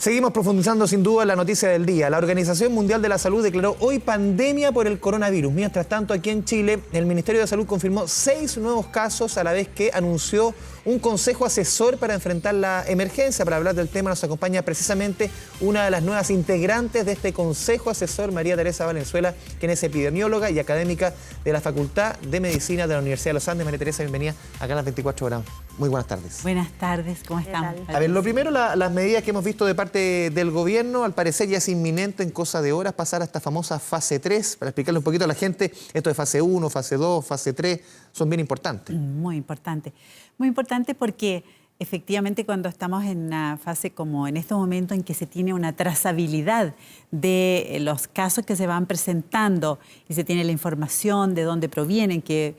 Seguimos profundizando sin duda en la noticia del día. La Organización Mundial de la Salud declaró hoy pandemia por el coronavirus. Mientras tanto, aquí en Chile, el Ministerio de Salud confirmó 6 nuevos casos, a la vez que anunció un consejo asesor para enfrentar la emergencia. Para hablar del tema nos acompaña precisamente una de las nuevas integrantes de este consejo asesor, María Teresa Valenzuela, quien es epidemióloga y académica de la Facultad de Medicina de la Universidad de los Andes. María Teresa, bienvenida acá a las 24 horas. Muy buenas tardes. Buenas tardes, ¿cómo estamos? A ver, lo primero, las medidas que hemos visto de parte del gobierno, al parecer ya es inminente en cosa de horas pasar a esta famosa fase 3. Para explicarle un poquito a la gente, esto de fase 1, fase 2, fase 3, son bien importantes. Muy importante. Muy importante porque efectivamente cuando estamos en una fase como en estos momentos en que se tiene una trazabilidad de los casos que se van presentando y se tiene la información de dónde provienen, que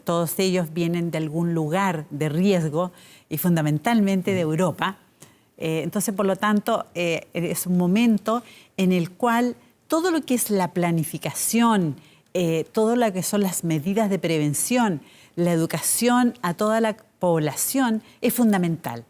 todos ellos vienen de algún lugar de riesgo y fundamentalmente de Europa. Entonces, por lo tanto, es un momento en el cual todo lo que es la planificación, todo lo que son las medidas de prevención, la educación a toda la población es fundamental.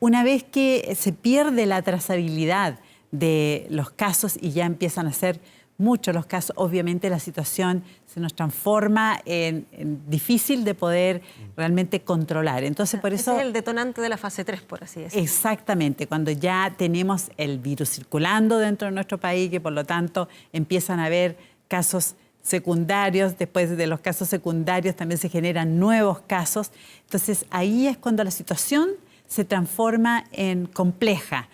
Una vez que se pierde la trazabilidad de los casos y ya empiezan a ser muchos los casos, obviamente la situación se nos transforma en difícil de poder realmente controlar. Entonces, por eso... Ese es el detonante de la fase 3, por así decirlo. Exactamente, cuando ya tenemos el virus circulando dentro de nuestro país, que por lo tanto empiezan a haber casos secundarios, después de los casos secundarios también se generan nuevos casos. Entonces, ahí es cuando la situación se transforma en compleja.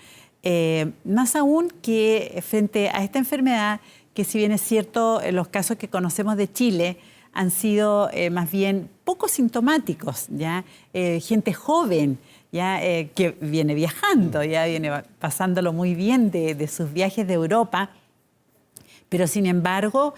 Más aún que frente a esta enfermedad, que si bien es cierto, los casos que conocemos de Chile han sido más bien poco sintomáticos, ¿ya? Gente joven, ¿ya? Que viene viajando, ya viene pasándolo muy bien de sus viajes de Europa, pero sin embargo,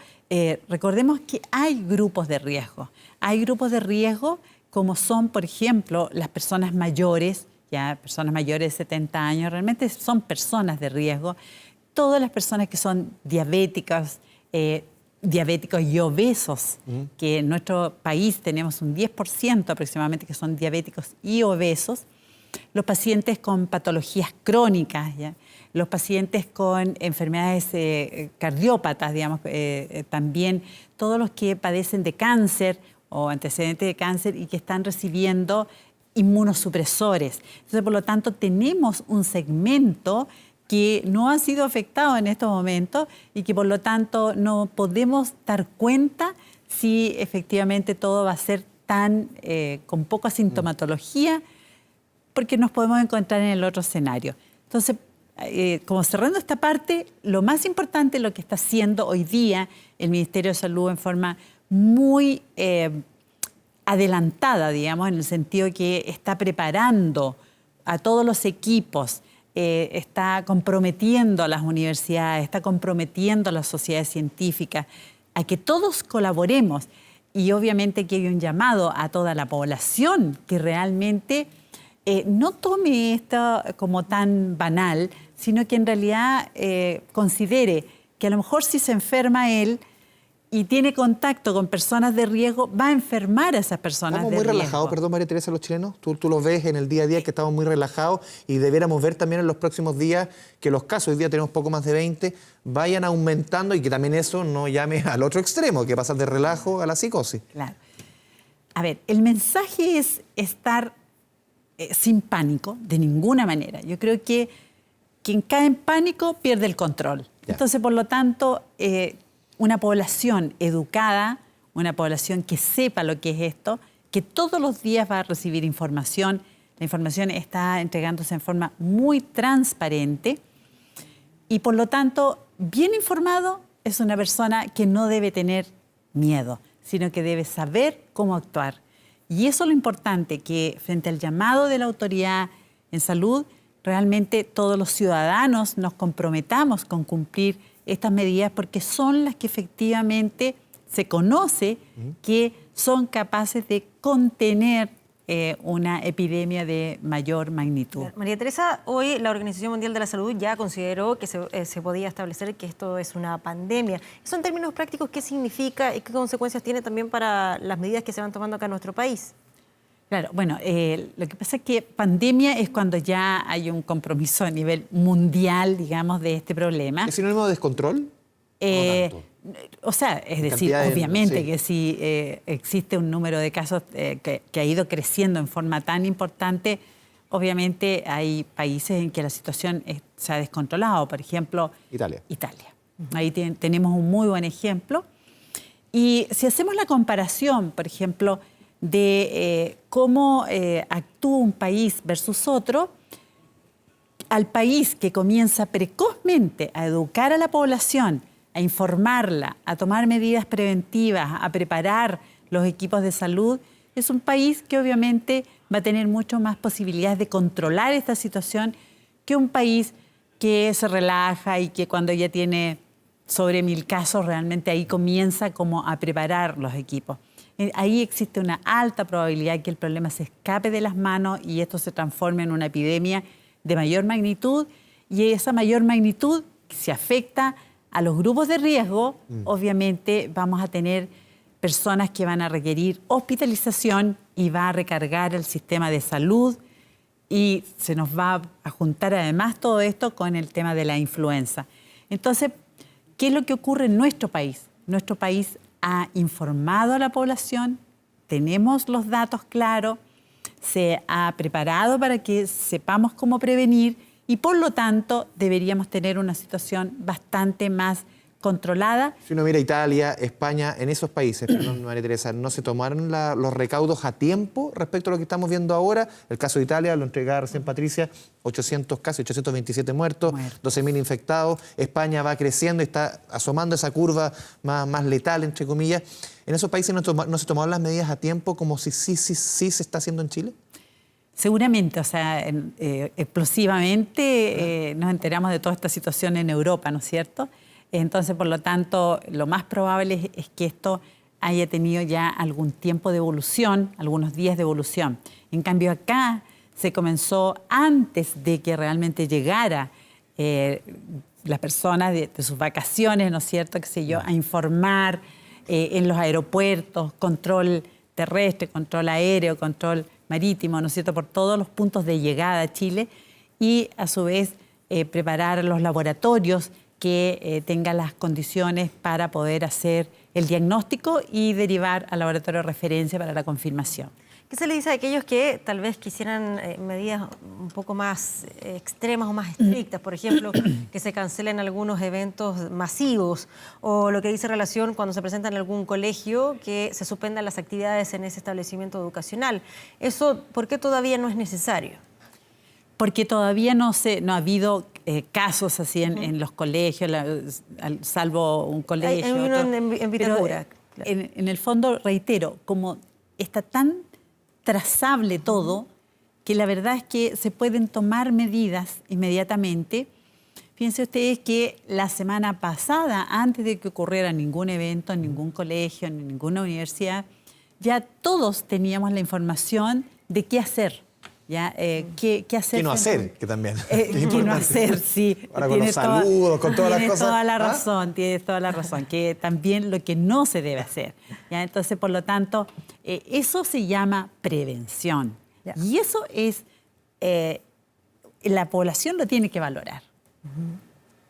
recordemos que hay grupos de riesgo. Hay grupos de riesgo como son, por ejemplo, las personas mayores, ya personas mayores de 70 años, realmente son personas de riesgo. Todas las personas que son diabéticos y obesos, que en nuestro país tenemos un 10% aproximadamente que son diabéticos y obesos, los pacientes con patologías crónicas, ¿ya? Los pacientes con enfermedades cardiópatas, digamos, también todos los que padecen de cáncer o antecedentes de cáncer y que están recibiendo inmunosupresores. Entonces, por lo tanto, tenemos un segmento que no ha sido afectado en estos momentos y que por lo tanto no podemos dar cuenta si efectivamente todo va a ser tan con poca sintomatología, porque nos podemos encontrar en el otro escenario. Entonces, como cerrando esta parte, lo más importante es lo que está haciendo hoy día el Ministerio de Salud en forma muy adelantada, digamos, en el sentido que está preparando a todos los equipos, está comprometiendo a las universidades, está comprometiendo a las sociedades científicas, a que todos colaboremos. Y obviamente que hay un llamado a toda la población que realmente no tome esto como tan banal, sino que en realidad considere que a lo mejor si se enferma él y tiene contacto con personas de riesgo, va a enfermar a esas personas de riesgo. Estamos muy relajados, perdón, María Teresa, los chilenos. Tú los ves en el día a día que estamos muy relajados y debiéramos ver también en los próximos días que los casos, hoy día tenemos poco más de 20, vayan aumentando y que también eso no llame al otro extremo, que pasa de relajo a la psicosis. Claro. A ver, el mensaje es estar sin pánico, de ninguna manera. Yo creo que quien cae en pánico pierde el control. Ya. Entonces, por lo tanto, una población educada, una población que sepa lo que es esto, que todos los días va a recibir información. La información está entregándose en forma muy transparente y, por lo tanto, bien informado es una persona que no debe tener miedo, sino que debe saber cómo actuar. Y eso es lo importante, que frente al llamado de la autoridad en salud, realmente todos los ciudadanos nos comprometamos con cumplir estas medidas porque son las que efectivamente se conoce que son capaces de contener una epidemia de mayor magnitud. María Teresa, hoy la Organización Mundial de la Salud ya consideró que se podía establecer que esto es una pandemia. Eso en términos prácticos, ¿qué significa y qué consecuencias tiene también para las medidas que se van tomando acá en nuestro país? Claro, bueno, lo que pasa es que pandemia es cuando ya hay un compromiso a nivel mundial, digamos, de este problema. ¿Es sinónimo de descontrol? O sea, es decir, obviamente que si existe un número de casos que ha ido creciendo en forma tan importante, obviamente hay países en que la situación se ha descontrolado. Por ejemplo, Italia. Ahí tenemos un muy buen ejemplo. Y si hacemos la comparación, por ejemplo, de cómo actúa un país versus otro, al país que comienza precozmente a educar a la población, a informarla, a tomar medidas preventivas, a preparar los equipos de salud, es un país que obviamente va a tener mucho más posibilidades de controlar esta situación que un país que se relaja y que cuando ya tiene sobre 1000 casos, realmente ahí comienza como a preparar los equipos. Ahí existe una alta probabilidad que el problema se escape de las manos y esto se transforme en una epidemia de mayor magnitud, y esa mayor magnitud, si afecta a los grupos de riesgo, obviamente vamos a tener personas que van a requerir hospitalización y va a recargar el sistema de salud, y se nos va a juntar además todo esto con el tema de la influenza. Entonces, ¿qué es lo que ocurre en nuestro país? Nuestro país ha informado a la población, tenemos los datos claros, se ha preparado para que sepamos cómo prevenir y por lo tanto deberíamos tener una situación bastante más controlada. Si uno mira Italia, España, en esos países, perdón, María Teresa, ¿no se tomaron los recaudos a tiempo respecto a lo que estamos viendo ahora? El caso de Italia, lo entregaba recién Patricia, 827 muertos, 12.000 infectados. España va creciendo y está asomando esa curva más letal, entre comillas. ¿En esos países no se tomaron las medidas a tiempo como si sí se está haciendo en Chile? Seguramente, o sea, explosivamente nos enteramos de toda esta situación en Europa, ¿no es cierto? Entonces, por lo tanto, lo más probable es que esto haya tenido ya algún tiempo de evolución, algunos días de evolución. En cambio, acá se comenzó antes de que realmente llegara las personas de sus vacaciones, ¿no es cierto?, qué sé yo, a informar en los aeropuertos, control terrestre, control aéreo, control marítimo, ¿no es cierto?, por todos los puntos de llegada a Chile, y a su vez preparar los laboratorios que tengan las condiciones para poder hacer el diagnóstico y derivar al laboratorio de referencia para la confirmación. ¿Qué se le dice a aquellos que tal vez quisieran medidas un poco más extremas o más estrictas? Por ejemplo, que se cancelen algunos eventos masivos, o lo que dice relación cuando se presenta en algún colegio, que se suspendan las actividades en ese establecimiento educacional. ¿Eso por qué todavía no es necesario? Porque todavía no ha habido casos así en los colegios, salvo un colegio. Hay uno en Vitacura. Claro. En el fondo, reitero, como está tan trazable todo, que la verdad es que se pueden tomar medidas inmediatamente. Fíjense ustedes que la semana pasada, antes de que ocurriera ningún evento en ningún colegio, en ninguna universidad, ya todos teníamos la información de qué hacer. ¿Ya? ¿Qué hacer? ¿Qué no hacer? Que también. ¿Qué no hacer? Sí. Ahora con los saludos, con todas las cosas. Tienes toda la razón. Que también lo que no se debe hacer. ¿Ya? Entonces, por lo tanto, eso se llama prevención. Ya. Y eso es, la población lo tiene que valorar.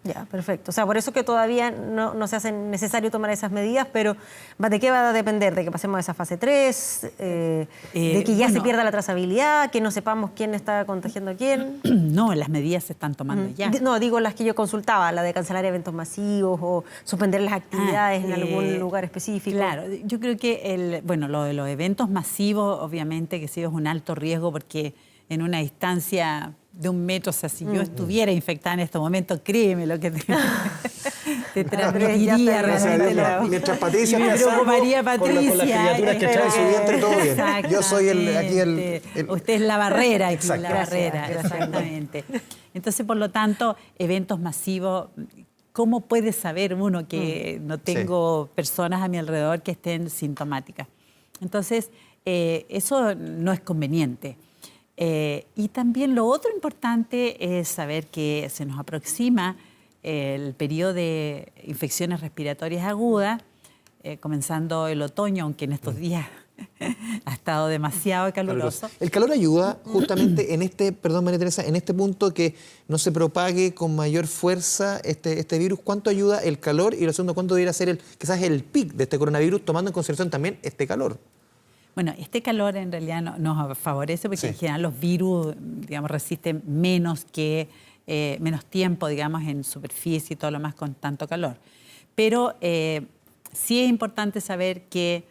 Ya, perfecto. O sea, por eso que todavía no se hace necesario tomar esas medidas, pero ¿de qué va a depender? ¿De que pasemos a esa fase 3? ¿De que ya se pierda la trazabilidad? ¿Que no sepamos quién está contagiando a quién? No, las medidas se están tomando ya. No, digo las que yo consultaba, la de cancelar eventos masivos o suspender las actividades en algún lugar específico. Claro, yo creo que lo de los eventos masivos, obviamente que sí es un alto riesgo porque en una distancia de 1 metro, o sea, si yo estuviera infectada en este momento, créeme lo que te transmitiría realmente. Mientras Patricia me preocuparía, con las criaturas que trae su vientre, todo bien. Yo soy Usted es la barrera aquí, Exacto. la barrera, exactamente. Entonces, por lo tanto, eventos masivos, ¿cómo puede saber uno que no tengo personas a mi alrededor que estén sintomáticas? Entonces, eso no es conveniente. Y también lo otro importante es saber que se nos aproxima el periodo de infecciones respiratorias agudas, comenzando el otoño, aunque en estos días Ha estado demasiado caluroso. El calor ayuda justamente en este, perdón María Teresa, en este punto que no se propague con mayor fuerza este virus. ¿Cuánto ayuda el calor? Y lo segundo, ¿cuánto debería ser quizás el pic de este coronavirus, tomando en consideración también este calor? Bueno, este calor en realidad nos favorece porque en general los virus, digamos, resisten menos tiempo, digamos, en superficie y todo lo más con tanto calor. Pero sí es importante saber que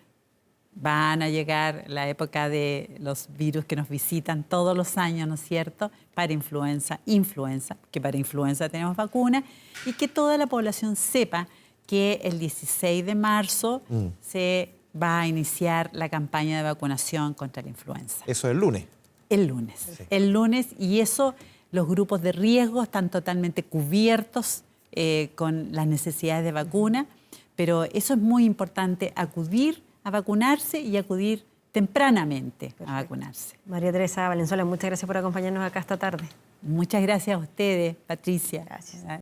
van a llegar la época de los virus que nos visitan todos los años, ¿no es cierto? Para influenza, que para influenza tenemos vacuna, y que toda la población sepa que el 16 de marzo se va a iniciar la campaña de vacunación contra la influenza. Eso es el lunes. El lunes. Sí. El lunes, y eso, los grupos de riesgo están totalmente cubiertos con las necesidades de vacuna, pero eso es muy importante, acudir a vacunarse y acudir tempranamente a vacunarse. María Teresa Valenzuela, muchas gracias por acompañarnos acá esta tarde. Muchas gracias a ustedes, Patricia. Gracias.